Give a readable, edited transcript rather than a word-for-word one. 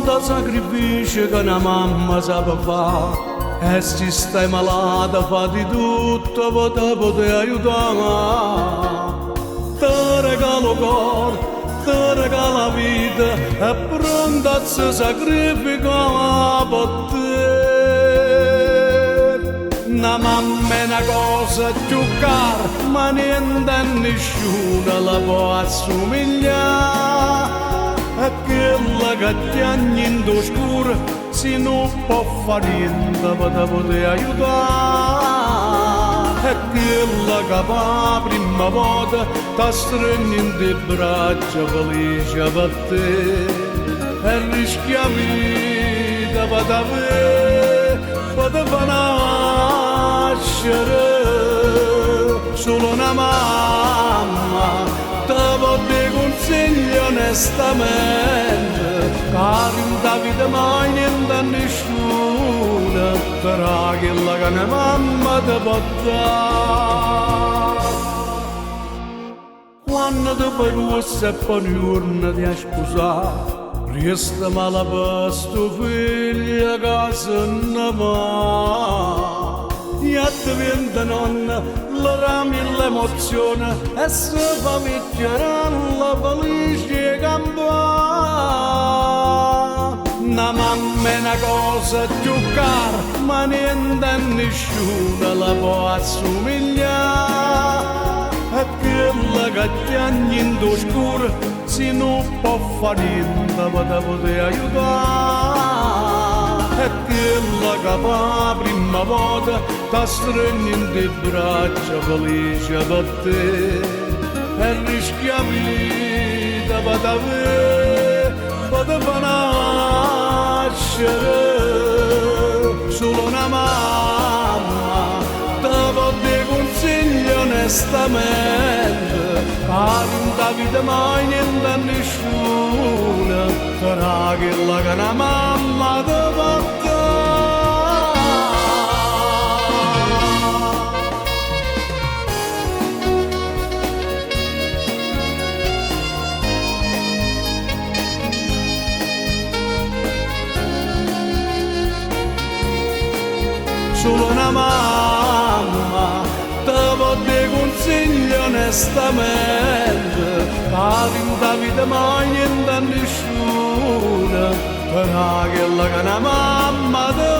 quanto sacrificio che una mamma sa fare. E se stai malata fa di tutto per te poter aiutare. Ti regalo cuore, ti regalo vita e pronta si sacrifica per te. Una mamma è una cosa più cara, ma niente e nessuno la può assomigliare. E quella che ti anni in oscuro si non può fare niente per poter aiutare. E quella che per prima volta ti stringe in te braccia felice per te. E rischia vita per te far nascere. Solo una mamma te può dare consigli onestamente, cari in da vita mai niente a nessuno, però quella che una mamma ti può dare. Quando ti fai rossa e poi un giorno ti hai sposato, resta male per sto figlio che se ne va. E ti viene nonna, la rami l'emozione e si fa vecchiare la felice campana. Una mamma è una cosa più cara, ma niente e nessuno la può assomigliare. E quella che ti anni in oscuro si non può fare niente per poter aiutare. E quella che per prima volta ti stringe in te braccia felice per te. E rischia vita per te far nascere. Solo una mamma te può dare consigli onestamente, cari in da vita mai niente a nessuno, sarà quella che una mamma ti può dare. Solo una mamma te può dare consigli onestamente, cari in da vita mai niente a nessuno, però quella che una mamma te